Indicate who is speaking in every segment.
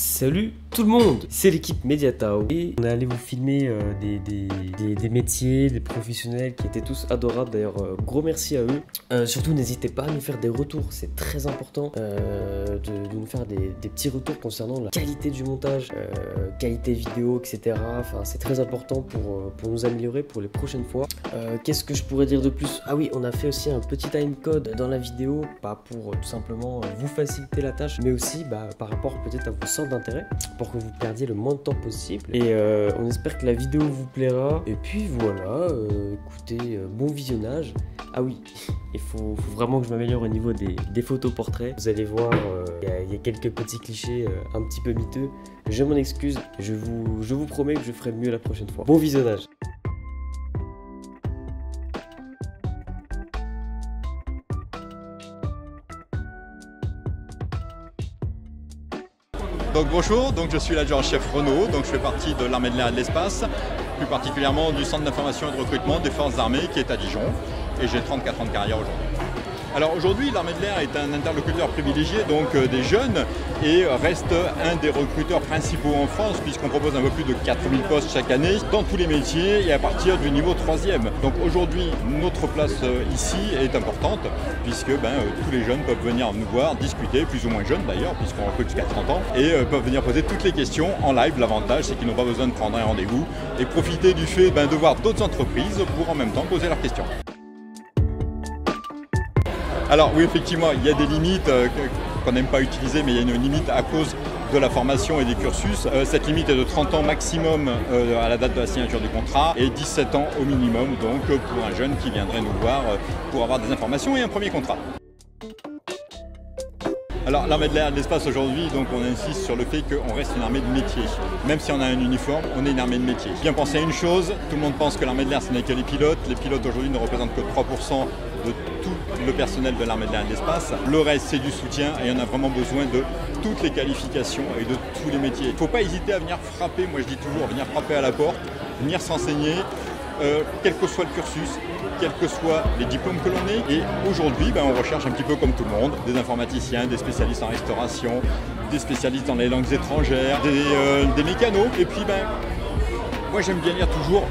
Speaker 1: Salut tout le monde, c'est l'équipe Mediatao et on est allé vous filmer des métiers, des professionnels qui étaient tous adorables. D'ailleurs, gros merci à eux. Surtout n'hésitez pas à nous faire des retours, c'est très important de nous faire des petits retours concernant la qualité du montage, qualité vidéo, etc. Enfin, c'est très important pour nous améliorer pour les prochaines fois. Qu'est-ce que je pourrais dire de plus? Ah oui, on a fait aussi un petit timecode dans la vidéo, pas pour tout simplement vous faciliter la tâche, mais aussi par rapport peut-être à vos centres d'intérêt, pour que vous perdiez le moins de temps possible. Et on espère que la vidéo vous plaira. Et puis voilà, écoutez, bon visionnage. Ah oui, il faut vraiment que je m'améliore au niveau des photos portraits. Vous allez voir, il y a quelques petits clichés un petit peu miteux. Je m'en excuse, je vous promets que je ferai mieux la prochaine fois. Bon visionnage.
Speaker 2: Donc bonjour, je suis l'adjudant-chef Renault, je fais partie de l'armée de l'air et de l'espace, plus particulièrement du centre d'information et de recrutement des forces armées qui est à Dijon, et j'ai 34 ans de carrière aujourd'hui. Alors aujourd'hui, l'armée de l'air est un interlocuteur privilégié des jeunes et reste un des recruteurs principaux en France puisqu'on propose un peu plus de 4000 postes chaque année dans tous les métiers et à partir du niveau 3e. Donc aujourd'hui, notre place ici est importante puisque tous les jeunes peuvent venir nous voir, discuter, plus ou moins jeunes d'ailleurs puisqu'on recrute jusqu'à 30 ans et peuvent venir poser toutes les questions en live. L'avantage c'est qu'ils n'ont pas besoin de prendre un rendez-vous et profiter du fait de voir d'autres entreprises pour en même temps poser leurs questions. Alors oui, effectivement, il y a des limites qu'on n'aime pas utiliser, mais il y a une limite à cause de la formation et des cursus. Cette limite est de 30 ans maximum à la date de la signature du contrat et 17 ans au minimum, donc pour un jeune qui viendrait nous voir pour avoir des informations et un premier contrat. Alors l'armée de l'air et de l'espace aujourd'hui, on insiste sur le fait qu'on reste une armée de métier. Même si on a un uniforme, on est une armée de métier. Bien penser à une chose, tout le monde pense que l'armée de l'air ce n'est que les pilotes. Les pilotes aujourd'hui ne représentent que 3% de tout le personnel de l'armée de l'air et de l'espace. Le reste c'est du soutien et on a vraiment besoin de toutes les qualifications et de tous les métiers. Il ne faut pas hésiter à venir frapper, moi je dis toujours, venir frapper à la porte, venir s'enseigner. Quel que soit le cursus, quels que soient les diplômes que l'on ait. Et aujourd'hui, on recherche un petit peu comme tout le monde, des informaticiens, des spécialistes en restauration, des spécialistes dans les langues étrangères, des mécanos. Et puis, moi j'aime bien dire toujours,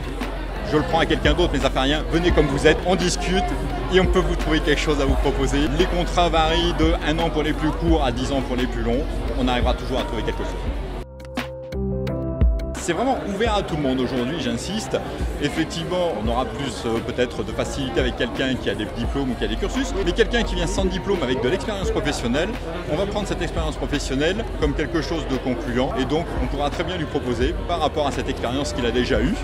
Speaker 2: je le prends à quelqu'un d'autre, mais ça fait rien, venez comme vous êtes, on discute et on peut vous trouver quelque chose à vous proposer. Les contrats varient de 1 an pour les plus courts à 10 ans pour les plus longs. On arrivera toujours à trouver quelque chose. C'est vraiment ouvert à tout le monde aujourd'hui, j'insiste. Effectivement, on aura plus peut-être de facilité avec quelqu'un qui a des diplômes ou qui a des cursus, mais quelqu'un qui vient sans diplôme avec de l'expérience professionnelle, on va prendre cette expérience professionnelle comme quelque chose de concluant et donc on pourra très bien lui proposer, par rapport à cette expérience qu'il a déjà eue,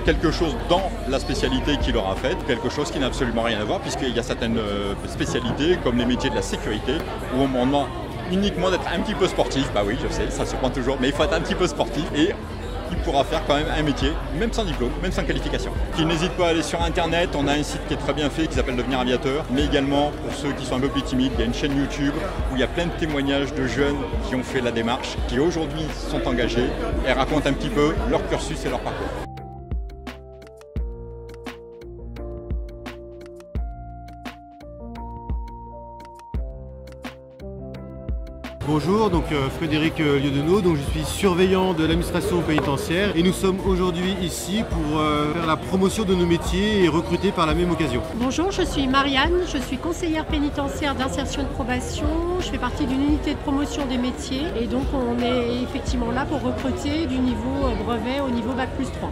Speaker 2: quelque chose dans la spécialité qu'il aura faite, quelque chose qui n'a absolument rien à voir puisqu'il y a certaines spécialités comme les métiers de la sécurité où on demande uniquement d'être un petit peu sportif. Bah oui, je sais, ça se prend toujours, mais il faut être un petit peu sportif et il pourra faire quand même un métier, même sans diplôme, même sans qualification. Qu'il n'hésite pas à aller sur internet, on a un site qui est très bien fait qui s'appelle Devenir Aviateur, mais également pour ceux qui sont un peu plus timides, il y a une chaîne YouTube où il y a plein de témoignages de jeunes qui ont fait la démarche, qui aujourd'hui sont engagés et racontent un petit peu leur cursus et leur parcours.
Speaker 3: Bonjour, Frédéric Lieudenot, je suis surveillant de l'administration pénitentiaire et nous sommes aujourd'hui ici pour faire la promotion de nos métiers et recruter par la même occasion.
Speaker 4: Bonjour, je suis Marianne, je suis conseillère pénitentiaire d'insertion et de probation, je fais partie d'une unité de promotion des métiers et donc on est effectivement là pour recruter du niveau brevet au niveau Bac+3.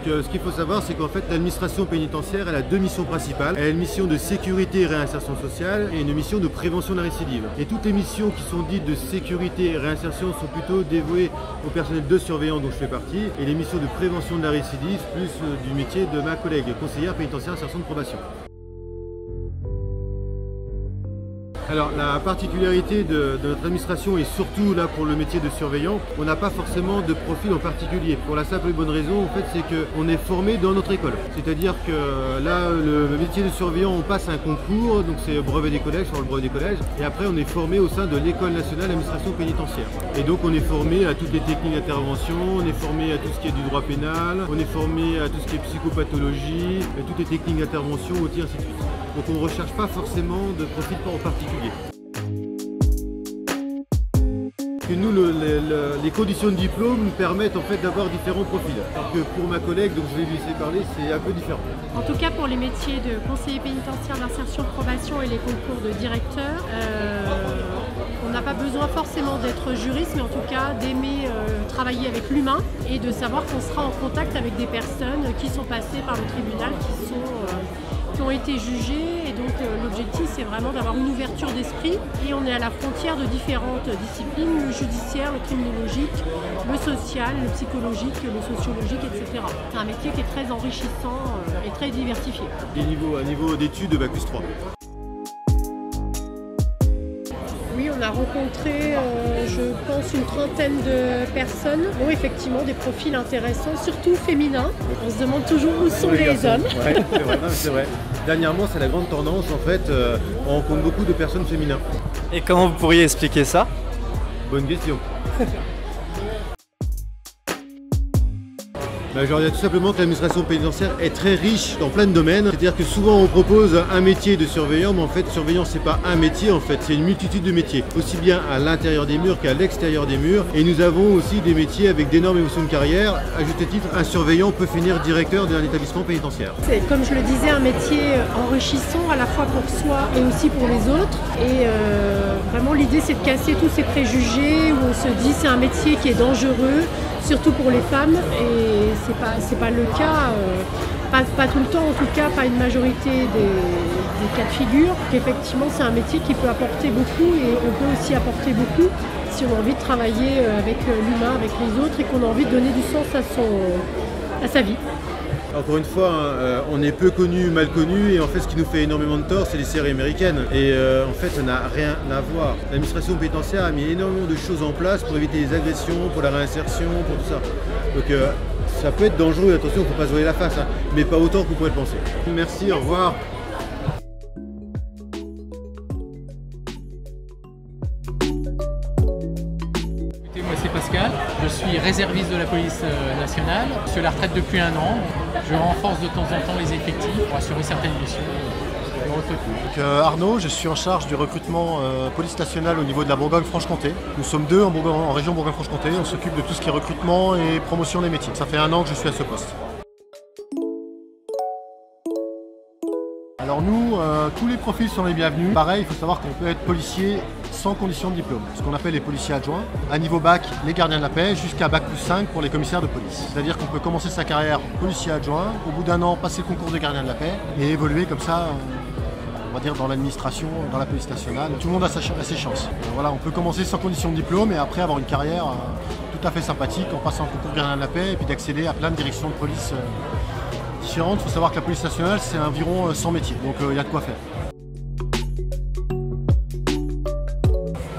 Speaker 3: Ce qu'il faut savoir, c'est qu'en fait l'administration pénitentiaire elle a deux missions principales. Elle a une mission de sécurité et réinsertion sociale et une mission de prévention de la récidive. Et toutes les missions qui sont dites de sécurité et réinsertion sont plutôt dévouées au personnel de surveillants dont je fais partie et les missions de prévention de la récidive plus du métier de ma collègue conseillère pénitentiaire insertion de probation. Alors la particularité de notre administration et surtout là pour le métier de surveillant, on n'a pas forcément de profil en particulier. Pour la simple et bonne raison en fait c'est qu'on est formé dans notre école. C'est-à-dire que là le métier de surveillant on passe un concours, donc c'est brevet des collèges, sur le brevet des collèges, et après on est formé au sein de l'école nationale d'administration pénitentiaire. Et donc on est formé à toutes les techniques d'intervention, on est formé à tout ce qui est du droit pénal, on est formé à tout ce qui est psychopathologie, et toutes les techniques d'intervention, outils, ainsi de suite. Donc on ne recherche pas forcément de profil en particulier. que nous, les conditions de diplôme nous permettent en fait d'avoir différents profils. Alors que pour ma collègue, donc je vais lui laisser parler, c'est un peu différent.
Speaker 4: En tout cas, pour les métiers de conseiller pénitentiaire d'insertion de probation et les concours de directeur, on n'a pas besoin forcément d'être juriste, mais en tout cas d'aimer travailler avec l'humain et de savoir qu'on sera en contact avec des personnes qui sont passées par le tribunal, qui ont été jugées. Et donc l'objectif, c'est vraiment d'avoir une ouverture d'esprit. Et on est à la frontière de différentes disciplines, le judiciaire, le criminologique, le social, le psychologique, le sociologique, etc. C'est un métier qui est très enrichissant et très diversifié.
Speaker 3: Un niveau d'études de Bac+3.
Speaker 4: Oui, on a rencontré, je pense, une trentaine de personnes. Bon, effectivement, des profils intéressants, surtout féminins. On se demande toujours où sont les hommes.
Speaker 3: Ouais, c'est vrai, c'est vrai. Dernièrement, c'est la grande tendance. En fait, on rencontre beaucoup de personnes féminines.
Speaker 5: Et comment vous pourriez expliquer ça?
Speaker 3: Bonne question. Je leur dis tout simplement que l'administration pénitentiaire est très riche dans plein de domaines. C'est-à-dire que souvent on propose un métier de surveillant, mais en fait surveillant c'est pas un métier en fait, c'est une multitude de métiers. Aussi bien à l'intérieur des murs qu'à l'extérieur des murs. Et nous avons aussi des métiers avec d'énormes évolutions de carrière. À juste titre, un surveillant peut finir directeur d'un établissement pénitentiaire.
Speaker 4: C'est, comme je le disais, un métier enrichissant à la fois pour soi et aussi pour les autres. Et vraiment l'idée c'est de casser tous ces préjugés où on se dit c'est un métier qui est dangereux, surtout pour les femmes, et c'est pas le cas, pas tout le temps en tout cas, pas une majorité des cas de figure. Effectivement, c'est un métier qui peut apporter beaucoup et on peut aussi apporter beaucoup si on a envie de travailler avec l'humain, avec les autres et qu'on a envie de donner du sens à sa vie.
Speaker 3: Encore une fois, on est peu connu, mal connu, et en fait ce qui nous fait énormément de tort, c'est les séries américaines. Et en fait, ça n'a rien à voir. L'administration pénitentiaire a mis énormément de choses en place pour éviter les agressions, pour la réinsertion, pour tout ça. Donc ça peut être dangereux, attention, il ne faut pas se voiler la face, hein, mais pas autant que vous pouvez le penser. Merci, au revoir.
Speaker 6: Moi c'est Pascal, je suis réserviste de la police nationale, je suis à la retraite depuis 1 an, je renforce de temps en temps les effectifs pour assurer certaines missions de recrutement.
Speaker 7: Arnaud, je suis en charge du recrutement police nationale au niveau de la Bourgogne-Franche-Comté. Nous sommes 2 en région Bourgogne-Franche-Comté, on s'occupe de tout ce qui est recrutement et promotion des métiers. Ça fait 1 an que je suis à ce poste. Alors nous, tous les profils sont les bienvenus. Pareil, il faut savoir qu'on peut être policier sans condition de diplôme, ce qu'on appelle les policiers adjoints. À niveau bac, les gardiens de la paix, jusqu'à bac+5 pour les commissaires de police. C'est-à-dire qu'on peut commencer sa carrière policier adjoint, au bout d'1 an passer le concours de gardien de la paix et évoluer comme ça, on va dire dans l'administration, dans la police nationale. Tout le monde a ses chances. Voilà, on peut commencer sans condition de diplôme et après avoir une carrière tout à fait sympathique en passant le concours de gardien de la paix et puis d'accéder à plein de directions de police différentes. Il faut savoir que la police nationale, c'est environ 100 métiers, donc il y a de quoi faire.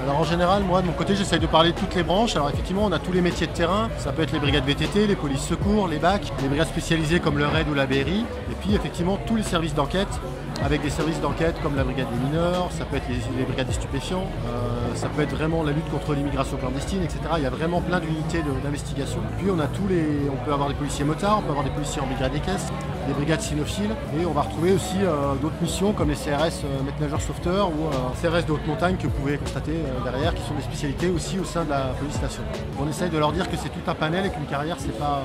Speaker 7: Alors en général, moi de mon côté, j'essaye de parler de toutes les branches. Alors effectivement, on a tous les métiers de terrain. Ça peut être les brigades VTT, les polices secours, les BAC, les brigades spécialisées comme le RAID ou la BRI. Et puis effectivement, tous les services d'enquête, avec des services d'enquête comme la brigade des mineurs, ça peut être les brigades des stupéfiants, ça peut être vraiment la lutte contre l'immigration clandestine, etc. Il y a vraiment plein d'unités d'investigation. Puis on peut avoir des policiers motards, on peut avoir des policiers en brigade des caisses, des brigades cynophiles, et on va retrouver aussi d'autres missions comme les CRS maîtres nageurs sauveteurs ou CRS de haute montagne que vous pouvez constater derrière, qui sont des spécialités aussi au sein de la police nationale. On essaye de leur dire que c'est tout un panel et qu'une carrière c'est pas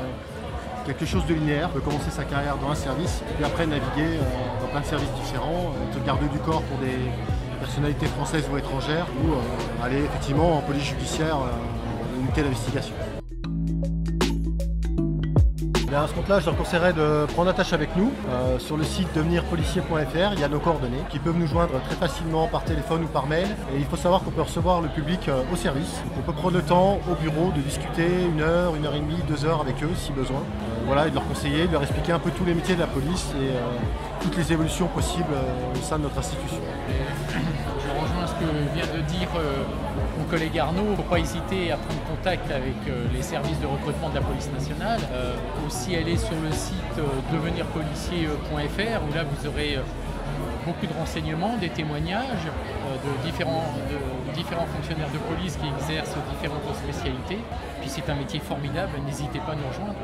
Speaker 7: quelque chose de linéaire. On peut commencer sa carrière dans un service, puis après naviguer dans plein de services différents, être garde du corps pour des personnalités françaises ou étrangères, ou aller effectivement en police judiciaire, unité d'investigation. À ce compte-là, je leur conseillerais de prendre attache avec nous sur le site devenirpolicier.fr. Il y a nos coordonnées qui peuvent nous joindre très facilement par téléphone ou par mail. Et il faut savoir qu'on peut recevoir le public au service. Donc on peut prendre le temps au bureau de discuter 1 heure, 1 heure et demie, 2 heures avec eux si besoin. Voilà, et de leur conseiller, de leur expliquer un peu tous les métiers de la police et toutes les évolutions possibles au sein de notre institution.
Speaker 6: Je rejoins ce que vient de dire mon collègue Arnaud. Il ne faut pas hésiter à prendre contact avec les services de recrutement de la police nationale. Aussi aller sur le site devenirpolicier.fr où là vous aurez beaucoup de renseignements, des témoignages de différents fonctionnaires de police qui exercent différentes spécialités. Puis c'est un métier formidable, n'hésitez pas à nous rejoindre.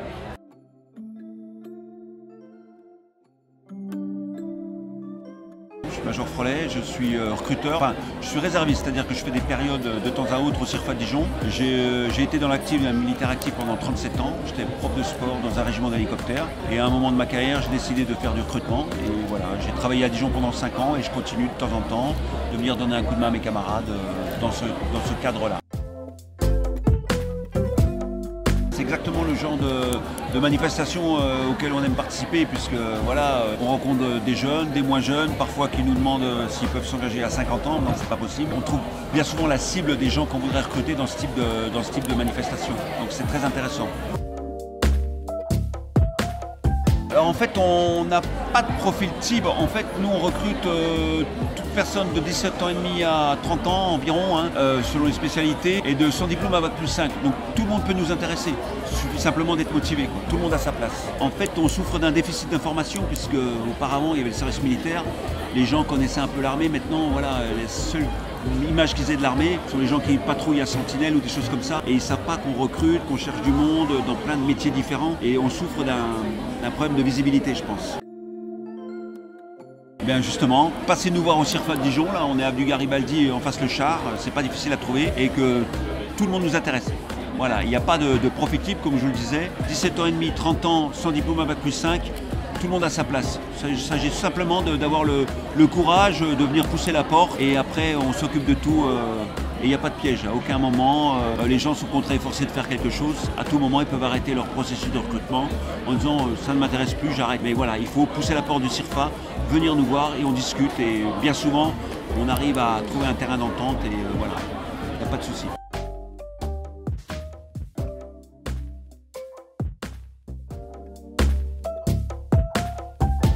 Speaker 8: Je Major Frolet, je suis recruteur, enfin je suis réserviste, c'est-à-dire que je fais des périodes de temps à autre au CIRFA de Dijon. J'ai été dans l'actif, militaire actif pendant 37 ans, j'étais prof de sport dans un régiment d'hélicoptères et à un moment de ma carrière j'ai décidé de faire du recrutement et voilà, j'ai travaillé à Dijon pendant 5 ans et je continue de temps en temps de venir donner un coup de main à mes camarades dans ce cadre-là. C'est exactement le genre de manifestation auquel on aime participer puisque voilà, on rencontre des jeunes, des moins jeunes, parfois qui nous demandent s'ils peuvent s'engager à 50 ans, non c'est pas possible. On trouve bien souvent la cible des gens qu'on voudrait recruter dans ce type de manifestation, donc c'est très intéressant. Alors en fait on n'a pas de profil type, en fait nous on recrute toute personne de 17 ans et demi à 30 ans environ, selon les spécialités, et de son diplôme à Bac+5. Donc tout le monde peut nous intéresser, il suffit simplement d'être motivé, quoi. Tout le monde a sa place. En fait on souffre d'un déficit d'information puisque auparavant il y avait le service militaire, les gens connaissaient un peu l'armée, maintenant voilà, les seules images qu'ils aient de l'armée sont les gens qui patrouillent à Sentinelle ou des choses comme ça et ils ne savent pas qu'on recrute, qu'on cherche du monde dans plein de métiers différents et on souffre d'un problème de visibilité je pense. Bien justement, passez nous voir au CIRFA de Dijon, là on est avenue Garibaldi en face le char, c'est pas difficile à trouver et que tout le monde nous intéresse. Voilà, il n'y a pas de profil type comme je vous le disais, 17 ans et demi, 30 ans, sans diplôme à Bac+5, tout le monde a sa place. Il s'agit simplement d'avoir le courage de venir pousser la porte et après on s'occupe de tout et il n'y a pas de piège. À aucun moment les gens sont contraints et forcés de faire quelque chose. À tout moment ils peuvent arrêter leur processus de recrutement en disant ça ne m'intéresse plus, j'arrête. Mais voilà, il faut pousser la porte du CIRFA, venir nous voir et on discute et bien souvent on arrive à trouver un terrain d'entente et voilà, il n'y a pas de souci.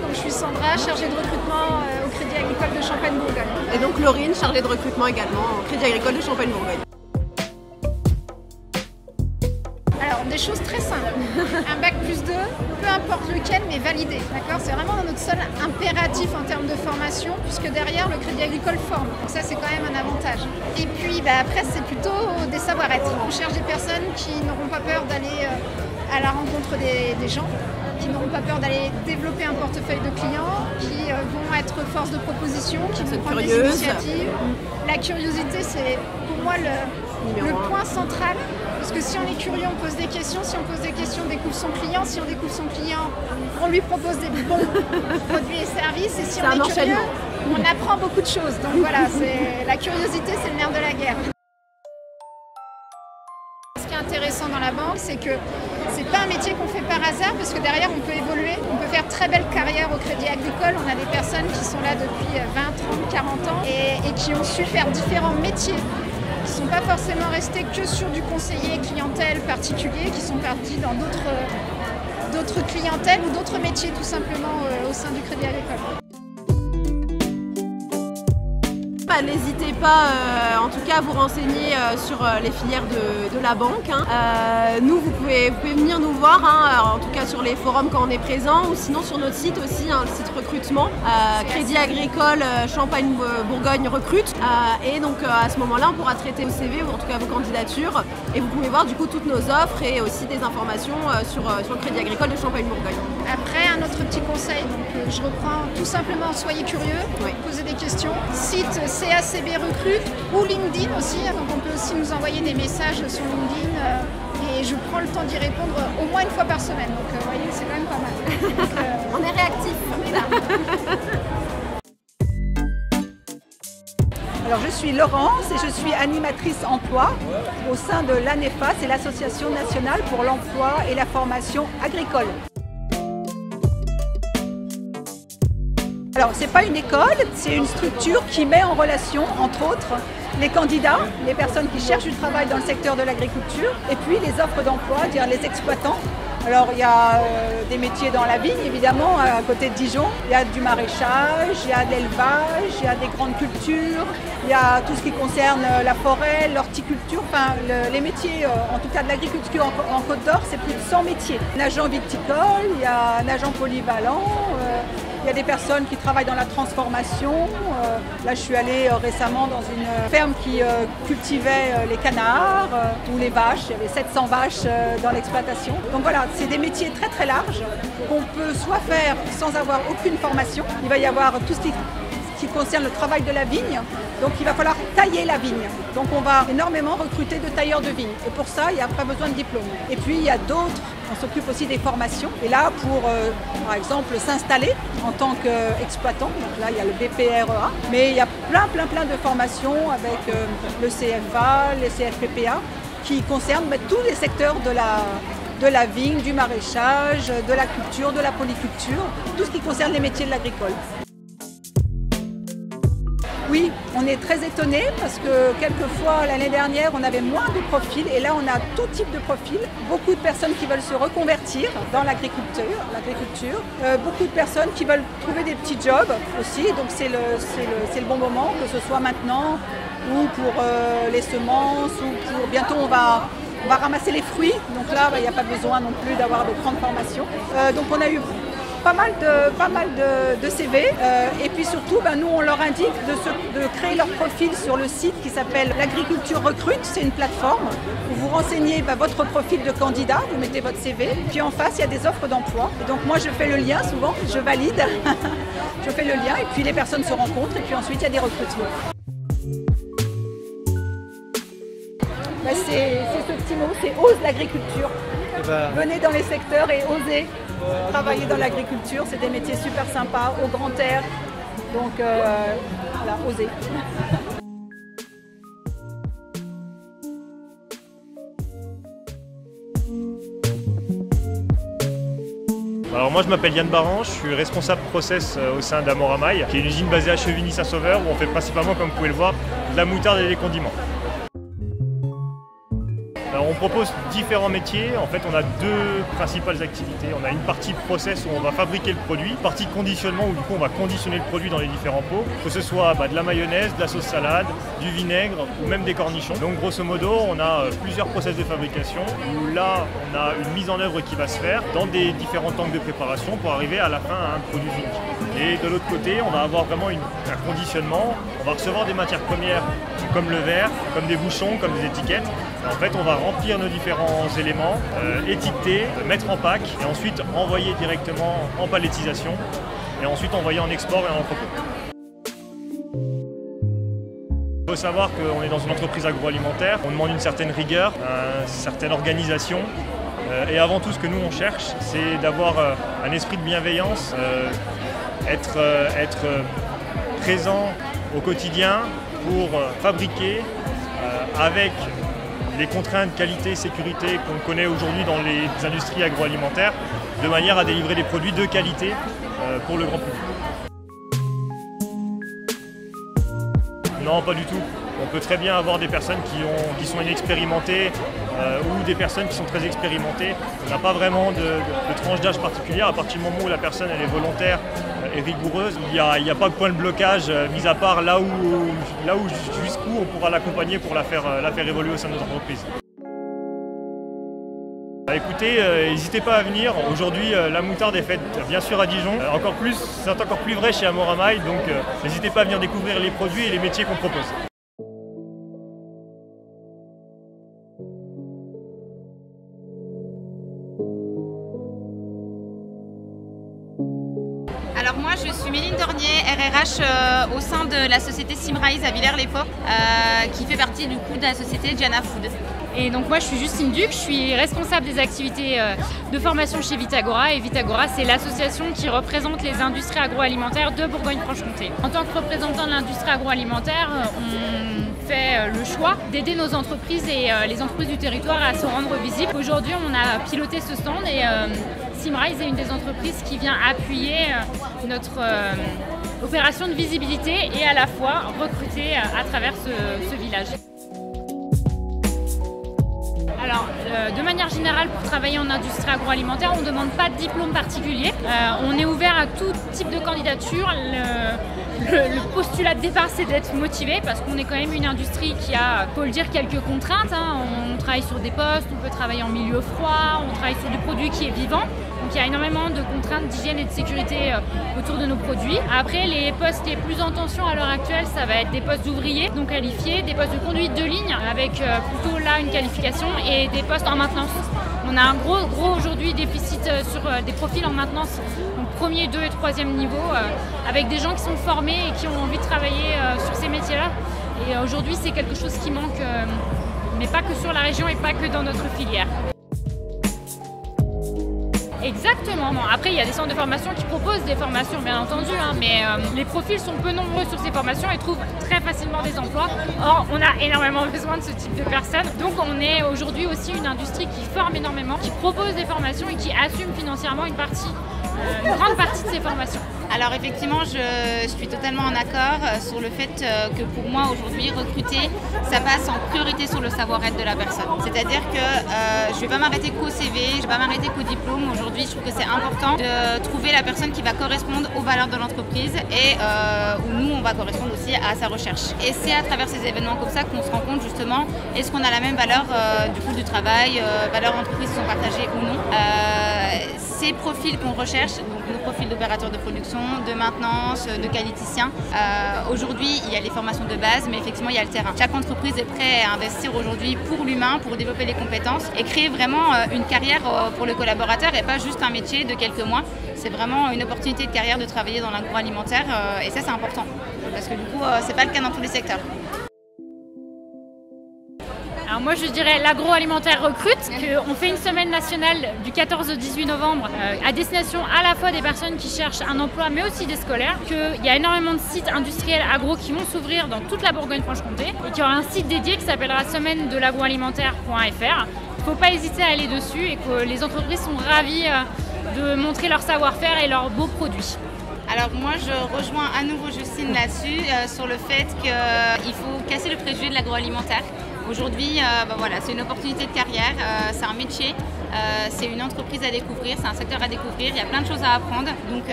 Speaker 9: Je suis Sandra, chargée de recrutement au Crédit Agricole de Champagne-Bourgogne.
Speaker 10: Et donc Laurine, chargée de recrutement également au Crédit Agricole de Champagne-Bourgogne.
Speaker 9: Alors, des choses très simples. Un Bac+2, peu importe lequel, mais validé. D'accord ? C'est vraiment notre seul impératif en termes de formation, puisque derrière, le Crédit Agricole forme. Donc ça, c'est quand même un avantage. Et puis, après, c'est plutôt des savoir-être. On cherche des personnes qui n'auront pas peur d'aller à la rencontre des gens, qui n'auront pas peur d'aller développer un portefeuille de clients, qui vont être force de proposition, qui vont prendre des initiatives. La curiosité, c'est pour moi le point central. Parce que si on est curieux, on pose des questions. Si on pose des questions, on découvre son client. Si on découvre son client, on lui propose des bons produits et services. Et si on est curieux, on apprend beaucoup de choses. Donc voilà, la curiosité, c'est le nerf de la guerre. Ce qui est intéressant dans la banque, c'est que c'est pas un métier qu'on fait par hasard, parce que derrière on peut évoluer, on peut faire très belle carrière au Crédit Agricole. On a des personnes qui sont là depuis 20, 30, 40 ans et qui ont su faire différents métiers. Qui ne sont pas forcément restés que sur du conseiller clientèle particulier, qui sont partis dans d'autres clientèles ou d'autres métiers tout simplement au sein du Crédit Agricole.
Speaker 10: N'hésitez pas en tout cas à vous renseigner sur les filières de la banque. Nous, vous pouvez venir nous voir, en tout cas sur les forums quand on est présent, ou sinon sur notre site aussi, le site recrutement, Crédit Agricole Champagne-Bourgogne recrute. Et donc à ce moment-là, on pourra traiter vos CV ou en tout cas vos candidatures. Et vous pouvez voir du coup toutes nos offres et aussi des informations sur le Crédit Agricole de Champagne-Bourgogne.
Speaker 9: Après, un autre petit conseil, donc, je reprends tout simplement, soyez curieux, posez des questions. Site CACB Recrute ou LinkedIn aussi, donc on peut aussi nous envoyer des messages sur LinkedIn et je prends le temps d'y répondre au moins une fois par semaine, donc vous voyez, c'est quand même pas mal. Donc,
Speaker 10: on est réactif.
Speaker 9: On est là.
Speaker 11: Alors je suis Laurence et je suis animatrice emploi au sein de l'ANEFA, c'est l'Association nationale pour l'emploi et la formation agricole. Alors c'est pas une école, c'est une structure qui met en relation, entre autres, les candidats, les personnes qui cherchent du travail dans le secteur de l'agriculture et puis les offres d'emploi, c'est-à-dire les exploitants. Alors il y a des métiers dans la vigne évidemment, à côté de Dijon, il y a du maraîchage, il y a de l'élevage, il y a des grandes cultures, il y a tout ce qui concerne la forêt, l'horticulture, enfin les métiers en tout cas de l'agriculture en Côte d'Or, c'est plus de 100 métiers. Un agent viticole, il y a un agent polyvalent, il y a des personnes qui travaillent dans la transformation. Là, je suis allée récemment dans une ferme qui cultivait les canards ou les vaches. Il y avait 700 vaches dans l'exploitation. Donc voilà, c'est des métiers très très larges qu'on peut soit faire sans avoir aucune formation. Il va y avoir tout ce qui concerne le travail de la vigne. Donc il va falloir tailler la vigne. Donc on va énormément recruter de tailleurs de vigne. Et pour ça, il n'y a pas besoin de diplôme. Et puis il y a d'autres, on s'occupe aussi des formations. Et là, pour par exemple s'installer en tant qu'exploitant, donc là il y a le BPREA, mais il y a plein de formations avec le CFA, les CFPPA, qui concernent tous les secteurs de la vigne, du maraîchage, de la culture, de la polyculture, tout ce qui concerne les métiers de l'agricole. Oui, on est très étonnés parce que quelquefois, l'année dernière, on avait moins de profils et là, on a tout type de profils. Beaucoup de personnes qui veulent se reconvertir dans l'agriculture, beaucoup de personnes qui veulent trouver des petits jobs aussi, donc c'est le bon moment, que ce soit maintenant ou pour les semences ou pour bientôt on va ramasser les fruits, donc là, il n'y a pas besoin non plus d'avoir de grandes formations. Donc on a eu pas mal de CV et puis surtout nous on leur indique de créer leur profil sur le site qui s'appelle l'Agriculture Recrute, c'est une plateforme où vous renseignez votre profil de candidat, vous mettez votre CV, puis en face il y a des offres d'emploi. Et donc moi je fais le lien souvent, je valide, je fais le lien et puis les personnes se rencontrent et puis ensuite il y a des recrutements. C'est ce petit mot, c'est ose l'agriculture. Venez dans les secteurs et osez travailler dans l'agriculture, c'est des métiers super sympas, au grand air, donc voilà, osez.
Speaker 12: Alors moi je m'appelle Yann Baran, je suis responsable process au sein d'Amoramaille, qui est une usine basée à Chevigny-Saint-Sauveur où on fait principalement, comme vous pouvez le voir, de la moutarde et des condiments. Alors on propose différents métiers, en fait on a deux principales activités. On a une partie process où on va fabriquer le produit, une partie conditionnement où du coup on va conditionner le produit dans les différents pots, que ce soit de la mayonnaise, de la sauce salade, du vinaigre ou même des cornichons. Donc grosso modo on a plusieurs process de fabrication où là on a une mise en œuvre qui va se faire dans des différents tanks de préparation pour arriver à la fin à un produit fini. Et de l'autre côté on va avoir vraiment un conditionnement, on va recevoir des matières premières comme le verre, comme des bouchons, comme des étiquettes. En fait, on va remplir nos différents éléments, étiqueter, mettre en pack et ensuite envoyer directement en palettisation et ensuite envoyer en export et en entrepôt. Il faut savoir qu'on est dans une entreprise agroalimentaire, on demande une certaine rigueur, une certaine organisation et avant tout ce que nous on cherche, c'est d'avoir un esprit de bienveillance, être présent au quotidien pour fabriquer avec les contraintes qualité et sécurité qu'on connaît aujourd'hui dans les industries agroalimentaires, de manière à délivrer des produits de qualité pour le grand public. Non, pas du tout. On peut très bien avoir des personnes qui sont inexpérimentées ou des personnes qui sont très expérimentées. On n'a pas vraiment de tranche d'âge particulière. À partir du moment où la personne elle est volontaire et rigoureuse, il n'y a pas de point de blocage, mis à part là où jusqu'où on pourra l'accompagner pour la faire évoluer au sein de notre entreprise. Écoutez, n'hésitez pas à venir. Aujourd'hui, la moutarde est faite bien sûr à Dijon. C'est encore plus vrai chez Amoramaille, donc n'hésitez pas à venir découvrir les produits et les métiers qu'on propose.
Speaker 13: Alors moi je suis Méline Dornier, RRH au sein de la société Simrise à Villers-les-Faux, qui fait partie du coup de la société Diana Food.
Speaker 14: Et donc moi je suis Justine Duc, je suis responsable des activités de formation chez Vitagora et Vitagora c'est l'association qui représente les industries agroalimentaires de Bourgogne-Franche-Comté. En tant que représentant de l'industrie agroalimentaire, on fait le choix d'aider nos entreprises et les entreprises du territoire à se rendre visibles. Aujourd'hui on a piloté ce stand et Simrise est une des entreprises qui vient appuyer notre opération de visibilité et à la fois recruter à travers ce village. Alors, de manière générale, pour travailler en industrie agroalimentaire, on ne demande pas de diplôme particulier. On est ouvert à tout type de candidature. Le postulat de départ, c'est d'être motivé parce qu'on est quand même une industrie qui a, faut le dire, quelques contraintes. On travaille sur des postes, on peut travailler en milieu froid, on travaille sur du produit qui est vivant. Donc il y a énormément de contraintes d'hygiène et de sécurité autour de nos produits. Après, les postes les plus en tension à l'heure actuelle, ça va être des postes d'ouvriers non qualifiés, des postes de conduite de ligne avec plutôt là une qualification et des postes en maintenance. On a un gros aujourd'hui déficit sur des profils en maintenance, donc premier, 2 et 3e niveau, avec des gens qui sont formés et qui ont envie de travailler sur ces métiers-là. Et aujourd'hui, c'est quelque chose qui manque, mais pas que sur la région et pas que dans notre filière. Exactement. Bon, après, il y a des centres de formation qui proposent des formations, bien entendu, hein, mais les profils sont peu nombreux sur ces formations et trouvent très facilement des emplois. Or, on a énormément besoin de ce type de personnes. Donc, on est aujourd'hui aussi une industrie qui forme énormément, qui propose des formations et qui assume financièrement une grande partie de ces formations.
Speaker 13: Alors effectivement, je suis totalement en accord sur le fait que pour moi aujourd'hui, recruter, ça passe en priorité sur le savoir-être de la personne. C'est-à-dire que je ne vais pas m'arrêter qu'au CV, je ne vais pas m'arrêter qu'au diplôme. Aujourd'hui, je trouve que c'est important de trouver la personne qui va correspondre aux valeurs de l'entreprise et où nous, on va correspondre aussi à sa recherche. Et c'est à travers ces événements comme ça qu'on se rend compte justement, est-ce qu'on a la même valeur du travail, valeurs d'entreprise qui sont partagées ou non. Ces profils qu'on recherche, donc nos profils d'opérateurs de production, de maintenance, de qualiticiens. Aujourd'hui, il y a les formations de base, mais effectivement, il y a le terrain. Chaque entreprise est prête à investir aujourd'hui pour l'humain, pour développer les compétences et créer vraiment une carrière pour le collaborateur et pas juste un métier de quelques mois. C'est vraiment une opportunité de carrière de travailler dans l'agroalimentaire et ça, c'est important parce que du coup, c'est pas le cas dans tous les secteurs.
Speaker 14: Alors moi je dirais l'agroalimentaire recrute, qu'on fait une semaine nationale du 14 au 18 novembre à destination à la fois des personnes qui cherchent un emploi mais aussi des scolaires, qu'il y a énormément de sites industriels agro qui vont s'ouvrir dans toute la Bourgogne-Franche-Comté et qu'il y aura un site dédié qui s'appellera semaine de l'agroalimentaire.fr. Il ne faut pas hésiter à aller dessus et que les entreprises sont ravies de montrer leur savoir-faire et leurs beaux produits.
Speaker 13: Alors moi je rejoins à nouveau Justine là-dessus sur le fait qu'il faut casser le préjugé de l'agroalimentaire. Aujourd'hui, voilà, c'est une opportunité de carrière, c'est un métier, c'est une entreprise à découvrir, c'est un secteur à découvrir, il y a plein de choses à apprendre. Donc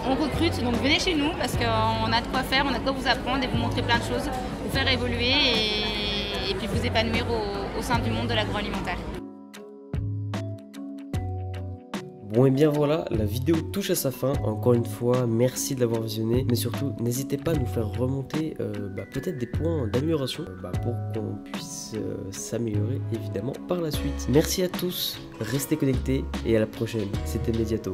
Speaker 13: on recrute, donc venez chez nous parce qu'on a de quoi faire, on a de quoi vous apprendre et vous montrer plein de choses, vous faire évoluer et puis vous épanouir au sein du monde de l'agroalimentaire.
Speaker 1: Bon et bien voilà, la vidéo touche à sa fin. Encore une fois, merci de l'avoir visionné. Mais surtout, n'hésitez pas à nous faire remonter peut-être des points d'amélioration pour qu'on puisse s'améliorer évidemment par la suite. Merci à tous, restez connectés et à la prochaine. C'était Mediato.